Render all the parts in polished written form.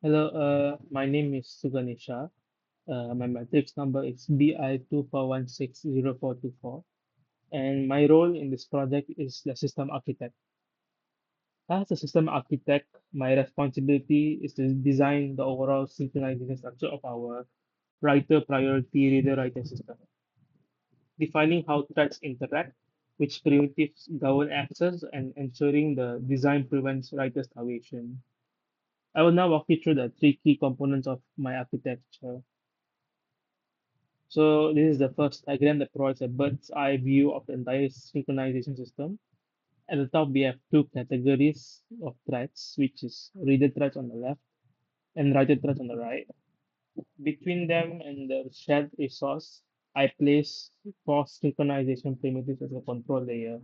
Hello, my name is Suganisha. My matrix number is BI241602424, and my role in this project is the system architect. As a system architect, my responsibility is to design the overall synchronization structure of our writer priority reader writer system, defining how threads interact, which primitives govern access, and ensuring the design prevents writer starvation. I will now walk you through the three key components of my architecture. So this is the first diagram that provides a bird's eye view of the entire synchronization system. At the top, we have two categories of threads, which is reader threads on the left and writer threads on the right. Between them and the shared resource, I place four synchronization primitives as a control layer.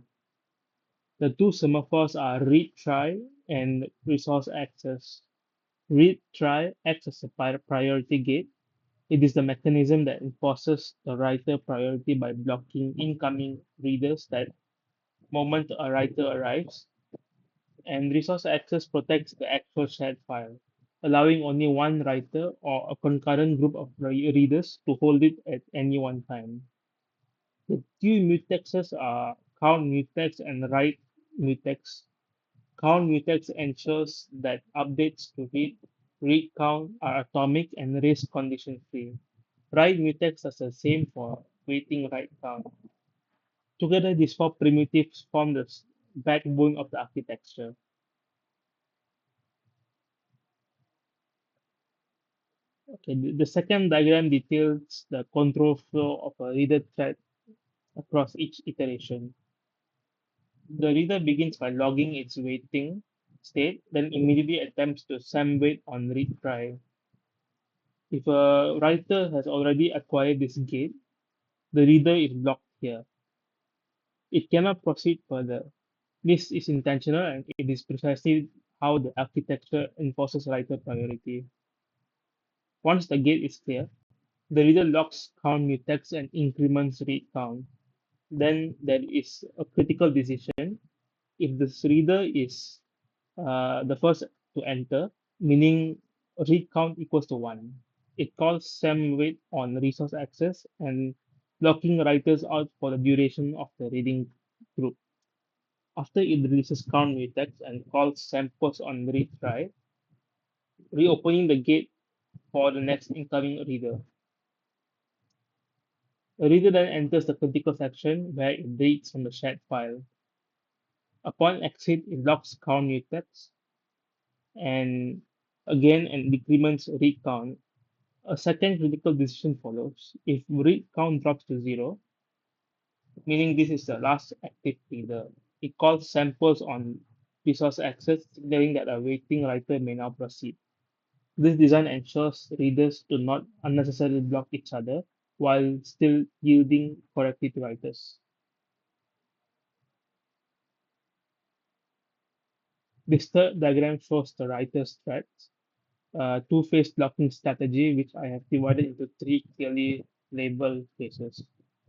The two semaphores are read try and resource access. Read try acts as a priority gate. It is the mechanism that enforces the writer priority by blocking incoming readers that moment a writer arrives, and resource access protects the actual shared file, allowing only one writer or a concurrent group of readers to hold it at any one time. The two mutexes are count mutex and write mutex. Count mutex ensures that updates to read count are atomic and race condition free. Write mutex does the same for waiting write count. Together, these four primitives form the backbone of the architecture. Okay, the second diagram details the control flow of a reader thread across each iteration. The reader begins by logging its waiting state, then immediately attempts to sum wait on read try. If a writer has already acquired this gate, the reader is blocked here. It cannot proceed further. This is intentional and it is precisely how the architecture enforces writer priority. Once the gate is clear, the reader locks count mutex and increments read count. Then there is a critical decision. If this reader is the first to enter, meaning read count equals to 1, it calls SEM wait on resource access and locking writers out for the duration of the reading group. After it releases count mutex and calls samples on read try, reopening the gate for the next incoming reader. The reader then enters the critical section where it reads from the shared file. Upon exit, it locks count mutex and again and decrements read count. A second critical decision follows. If read count drops to 0, meaning this is the last active reader, it calls samples on resource access, signaling that a waiting writer may now proceed. This design ensures readers do not unnecessarily block each other while still yielding correctly to writers. This third diagram shows the writer's threads, two-phase blocking strategy, which I have divided into three clearly labeled phases.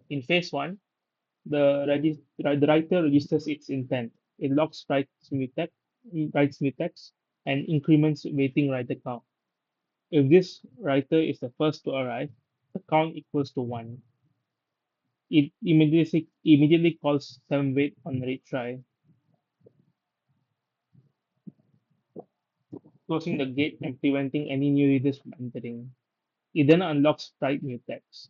In phase one, the writer registers its intent. It locks writes mutex, and increments waiting writer count. If this writer is the first to arrive, the count equals to 1. It immediately calls 7 wait on retry, closing the gate and preventing any new readers from entering. It then unlocks write mutex.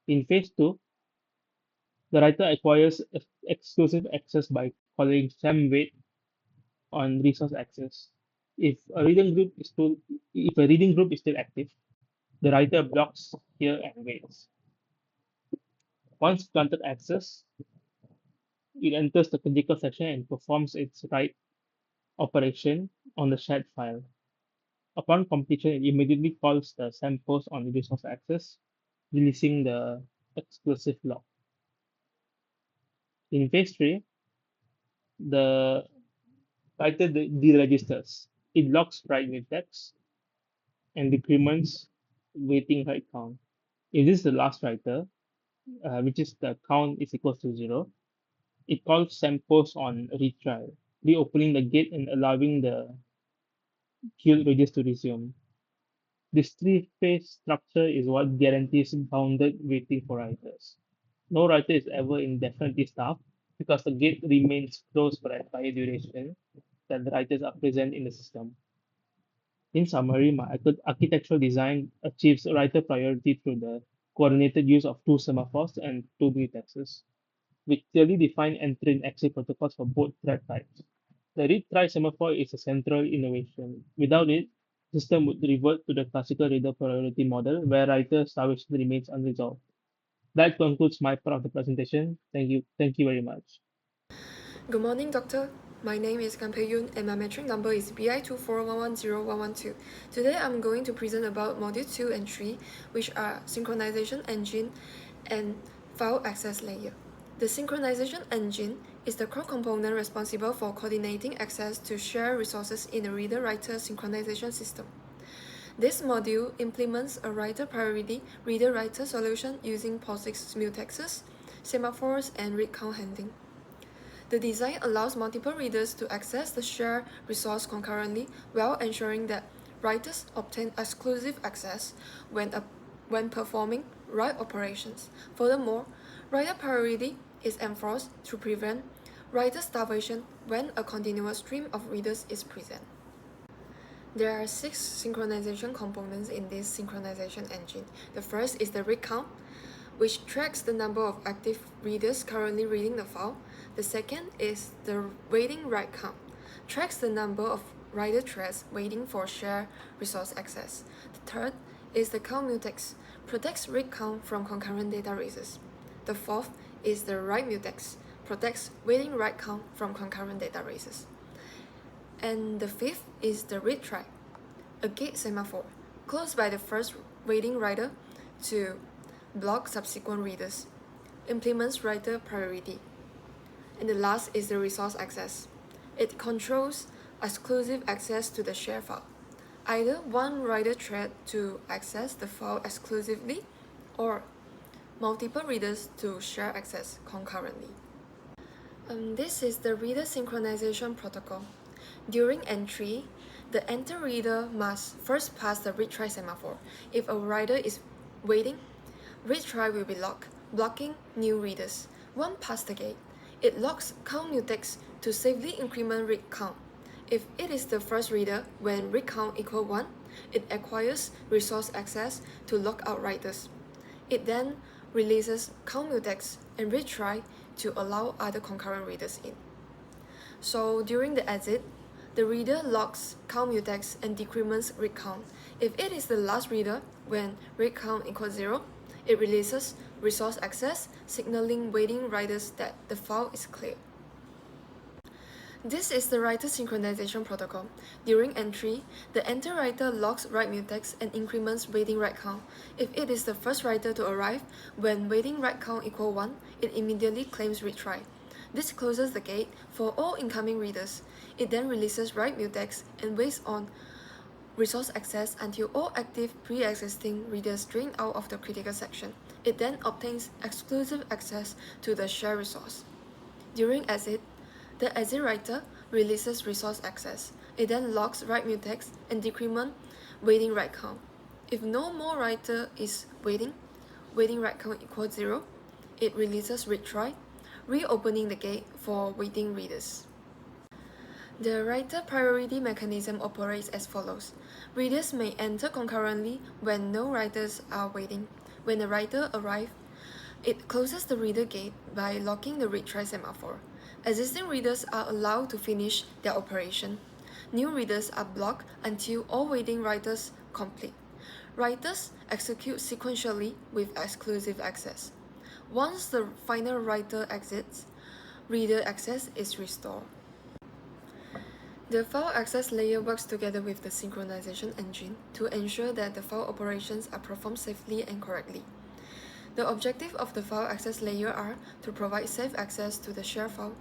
In phase 2, the writer acquires exclusive access by calling SEM wait on resource access. If a reading group is still if a reading group is still active, the writer blocks here and waits. Once granted access, it enters the critical section and performs its write operation on the shared file. Upon completion, it immediately calls the SEM post on the resource access, releasing the exclusive lock. In phase 3, the writer deregisters. It locks write mutex and decrements waiting write count. If this is the last writer, which is the count is equals to 0, it calls SEM post on retry, reopening the gate and allowing queue readers to resume. This three-phase structure is what guarantees bounded waiting for writers. No writer is ever indefinitely staffed because the gate remains closed for the entire duration that the writers are present in the system. In summary, my architectural design achieves writer priority through the coordinated use of two semaphores and two mutexes, which clearly define entry and exit protocols for both thread types. The read-try semaphore is a central innovation. Without it, the system would revert to the classical reader priority model where writer starvation remains unresolved. That concludes my part of the presentation. Thank you. Thank you very much. Good morning, Doctor. My name is Gan Yun and my metric number is BI241101112. Today I'm going to present about Module 2 and 3, which are Synchronization Engine and File Access Layer. The Synchronization Engine is the core component responsible for coordinating access to shared resources in a reader-writer synchronization system. This module implements a writer priority reader-writer solution using POSIX mutexes, semaphores, and read count handling. The design allows multiple readers to access the shared resource concurrently while ensuring that writers obtain exclusive access when performing write operations. Furthermore, writer priority is enforced to prevent writer starvation when a continuous stream of readers is present. There are 6 synchronization components in this synchronization engine. The first is the read count, which tracks the number of active readers currently reading the file. The second is the waiting write count, tracks the number of writer threads waiting for shared resource access. The third is the count mutex, protects read count from concurrent data races. The fourth is the write mutex, protects waiting write count from concurrent data races. And the fifth is the read try, a gate semaphore, closed by the first waiting writer to block subsequent readers, implements writer priority. And the last is the resource access. It controls exclusive access to the share file, either one writer thread to access the file exclusively or multiple readers to share access concurrently. This is the reader synchronization protocol. During entry, the enter reader must first pass the read try semaphore. If a writer is waiting, read try will be locked, blocking new readers. Once past the gate, it locks count mutex to safely increment read count. If it is the first reader when read count equals 1, it acquires resource access to lock out writers. It then releases count mutex and read try to allow other concurrent readers in. So during the exit, the reader locks count mutex and decrements read count. If it is the last reader when read count equals 0, it releases resource access, signaling waiting writers that the file is clear. This is the writer synchronization protocol. During entry, the enter writer locks write mutex and increments waiting write count. If it is the first writer to arrive when waiting write count equals 1, it immediately claims read try. This closes the gate for all incoming readers. It then releases write mutex and waits on resource access until all active pre-existing readers drain out of the critical section. It then obtains exclusive access to the shared resource. During exit, the exit writer releases resource access. It then locks write mutex and decrement waiting write count. If no more writer is waiting write count equals 0, it releases read try, reopening the gate for waiting readers. The writer priority mechanism operates as follows. Readers may enter concurrently when no writers are waiting. When a writer arrives, it closes the reader gate by locking the read try semaphore. Existing readers are allowed to finish their operation. New readers are blocked until all waiting writers complete. Writers execute sequentially with exclusive access. Once the final writer exits, reader access is restored. The file access layer works together with the synchronization engine to ensure that the file operations are performed safely and correctly. The objective of the file access layer are to provide safe access to the share file,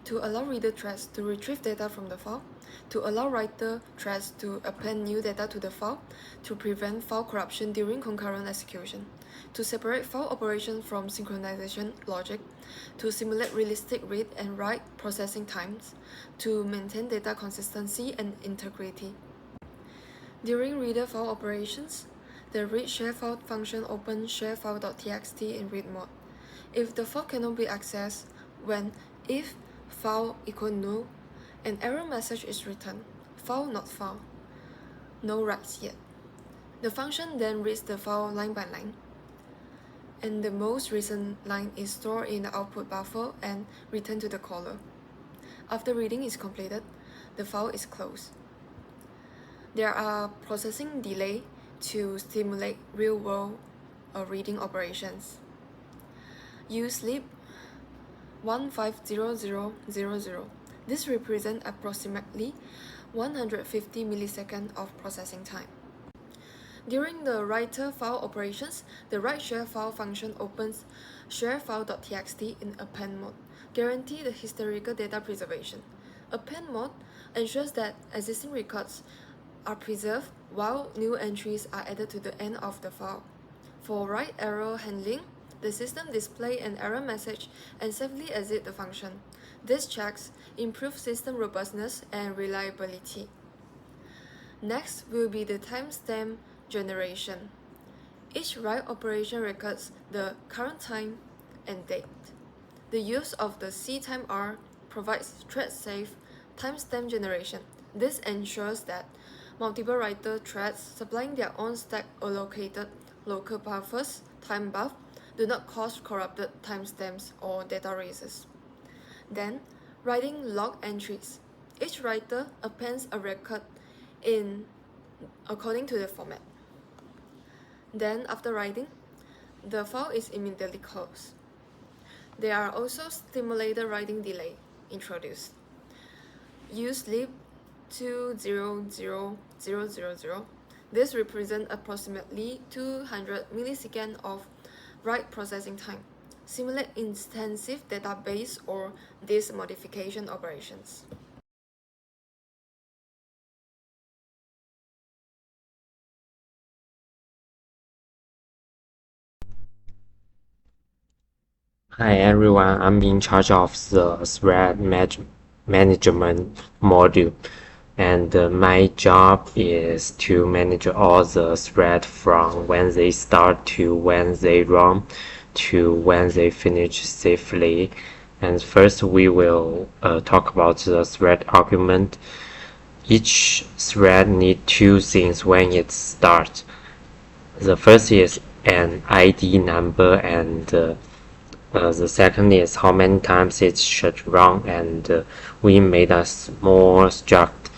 to allow reader threads to retrieve data from the file, to allow writer threads to append new data to the file, to prevent file corruption during concurrent execution, to separate file operation from synchronization logic, to simulate realistic read and write processing times, to maintain data consistency and integrity. During reader file operations, the read shapefile function opens shapefile.txt in read mode. If the file cannot be accessed, when if file equal null, an error message is returned, file not found, no writes yet. The function then reads the file line by line, and the most recent line is stored in the output buffer and returned to the caller. After reading is completed, the file is closed. There are processing delay to stimulate real-world reading operations. Use sleep 150000. This represents approximately 150 milliseconds of processing time. During the writer file operations, the write shapefile function opens shapefile.txt in append mode, guarantee the historical data preservation. Append mode ensures that existing records are preserved while new entries are added to the end of the file. For write error handling, the system displays an error message and safely exits the function. This checks improve system robustness and reliability. Next will be the timestamp generation. Each write operation records the current time and date. The use of the ctimr provides thread-safe timestamp generation. This ensures that multiple writer threads supplying their own stack allocated local buffers, time buff, do not cause corrupted timestamps or data races. Then, writing log entries. Each writer appends a record according to the format. Then, after writing, the file is immediately closed. There are also stimulated writing delay introduced. Use sleep 200000. This represents approximately 200 milliseconds of write processing time. Simulate intensive database or disk modification operations. Hi everyone, I'm in charge of the thread management module, and my job is to manage all the threads from when they start to when they run to when they finish safely. And first we will talk about the thread argument. Each thread needs two things when it starts. The first is an ID number, and the second is how many times it should run, and we made a small struct,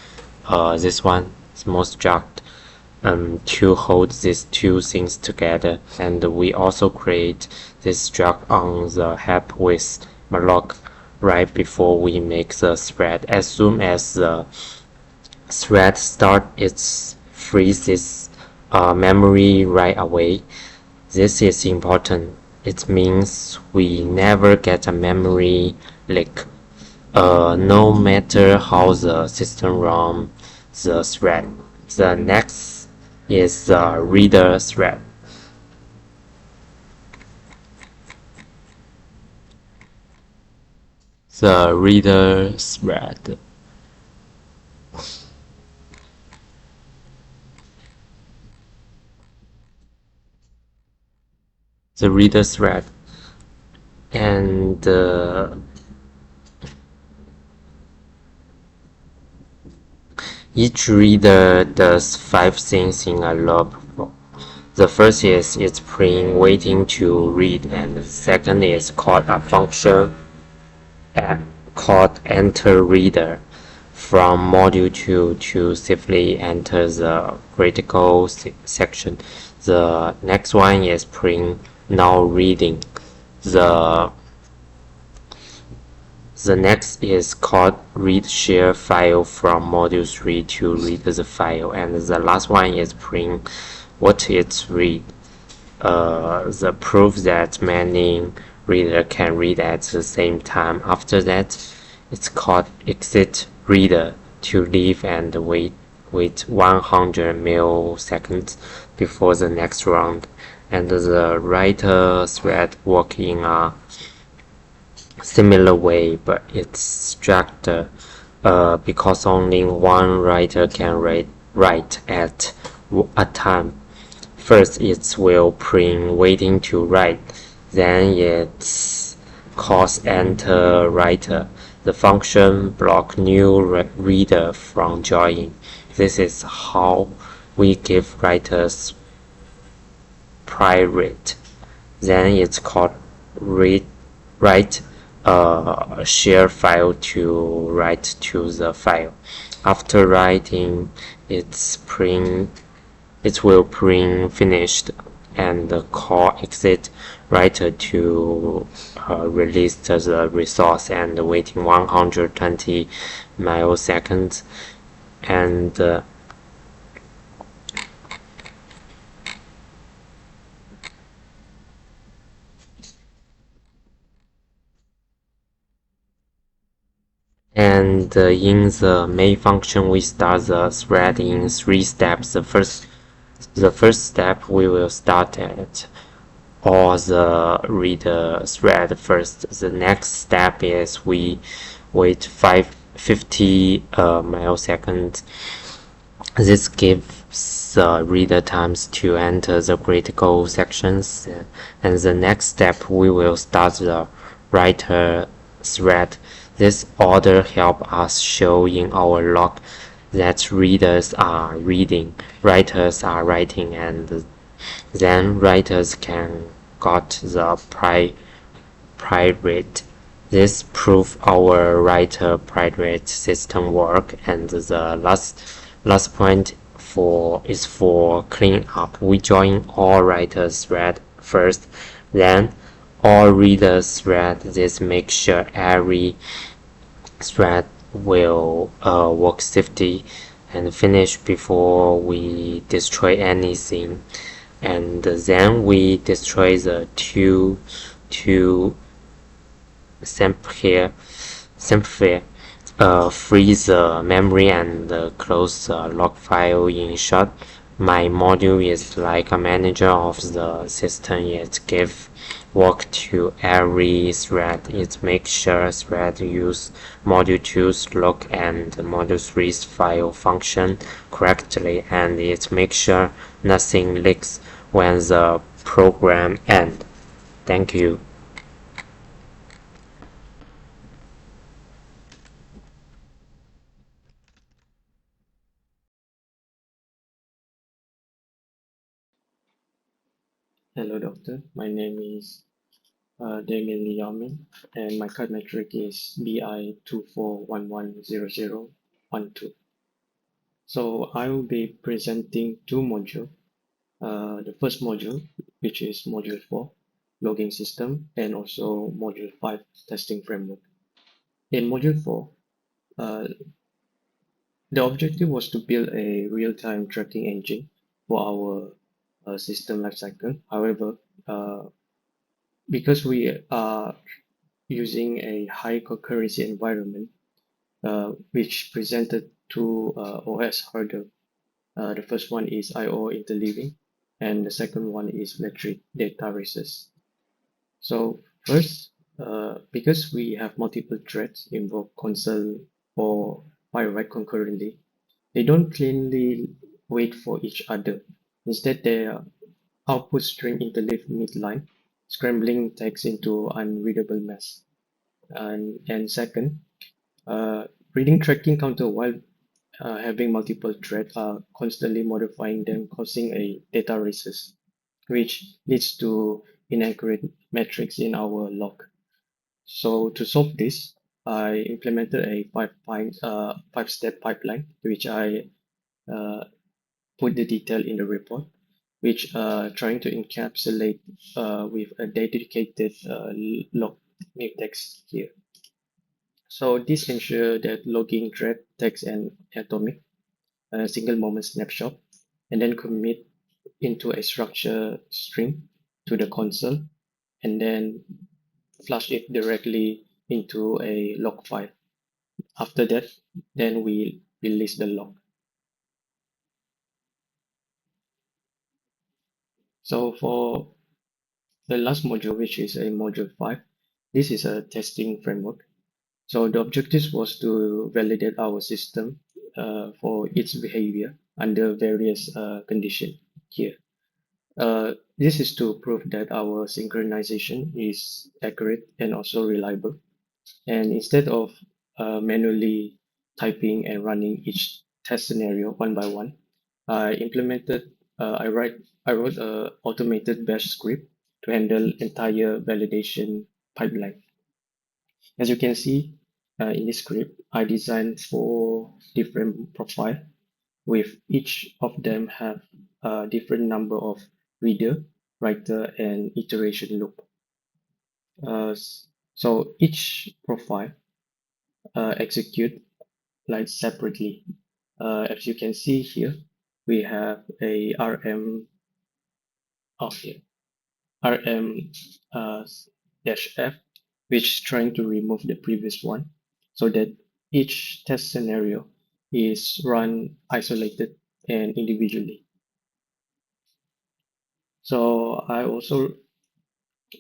this one, small struct, to hold these two things together. And we also create this struct on the help with malloc right before we make the thread. As soon as the thread start, it freezes memory right away. This is important. It means we never get a memory leak, no matter how the system runs the thread. The next is the reader thread. The reader thread. The reader thread, and each reader does 5 things in a loop. The first is it's print waiting to read, and the second is called a function called enter reader from module 2 to safely enter the critical section. The next one is print now reading. The next is called read share file from module 3 to read the file, and the last one is print what it read. The proof that many reader can read at the same time. After that, it's called exit reader to leave and wait 100 milliseconds before the next round. And the writer thread work in a similar way, but it's structured because only one writer can read write at a time. First it will print waiting to write, then it's calls enter writer. The function block new reader from joining. This is how we give writers private. Then it's called read write a share file to write to the file. After writing, it will print finished and call exit writer to release the resource and waiting 120 milliseconds and in the main function we start the thread in three steps. The first step we will start at or the reader thread first. The next step is we wait 50 milliseconds. This gives the reader times to enter the critical sections. And the next step we will start the writer thread. This order helps us show in our log that readers are reading, writers are writing, and then writers can got the private. This proves our writer private system work. And the last point is for clean up. We join all writers thread first, then all readers thread. This makes sure every thread will work safely and finish before we destroy anything. And then we destroy the two sample free the memory and close the log file. In short, my module is like a manager of the system. It gives work to every thread. It makes sure thread use module 2's log and module 3's file function correctly, and it makes sure nothing leaks when the program ends. Thank you. Hello, doctor. My name is Damien Liaomin, and my card metric is BI24110012. So I will be presenting two modules. The first module, which is module 4, logging system, and also module 5, testing framework. In module 4, uh, the objective was to build a real-time tracking engine for our system lifecycle. However, because we are using a high concurrency environment, which presented two OS hurdle. The first one is I/O interleaving, and the second one is metric data races. So first, because we have multiple threads invoke console or firewrite concurrently, they don't cleanly wait for each other. Instead, they output string interleave midline, scrambling text into unreadable mess. And second, reading tracking counter while having multiple threads are constantly modifying them, causing a data races, which leads to inaccurate metrics in our log. So to solve this, I implemented a five-step pipeline, which I uh, put the detail in the report, which trying to encapsulate with a dedicated log mutex here. So this ensures that logging thread takes an atomic single moment snapshot and then commit into a structure string to the console and then flush it directly into a log file. After that, then we release the log. So for the last module, which is a module 5, this is a testing framework. So the objective was to validate our system for its behavior under various conditions here. This is to prove that our synchronization is accurate and also reliable. And instead of manually typing and running each test scenario one by one, I implemented, I wrote a automated bash script to handle entire validation pipeline. As you can see in this script, I designed 4 different profiles with each of them have a different number of reader, writer, and iteration loop. So each profile execute like separately. As you can see here, we have a RM of here, RM dash F, which is trying to remove the previous one, so that each test scenario is run isolated and individually. So I also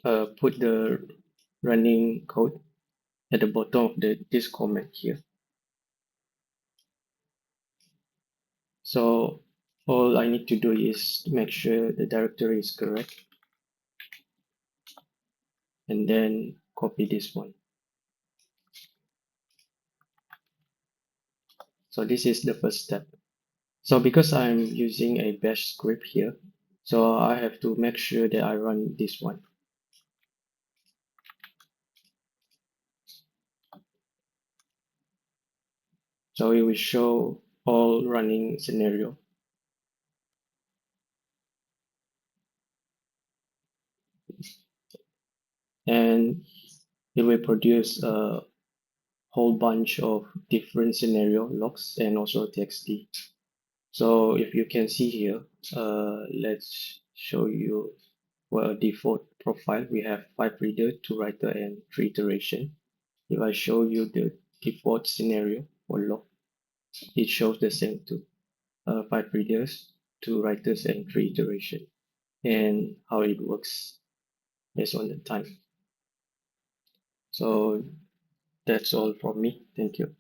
put the running code at the bottom of this comment here. So all I need to do is make sure the directory is correct and then copy this one. So this is the first step. So because I'm using a bash script here, so I have to make sure that I run this one. So it will show all running scenario. And it will produce a whole bunch of different scenario logs and also txt. So if you can see here, let's show you for a default profile. We have 5 reader, 2 writer, and 3 iteration. If I show you the default scenario for log, it shows the same too. 5 readers, 2 writers, and 3 iteration, and how it works based on the time. So that's all from me. Thank you.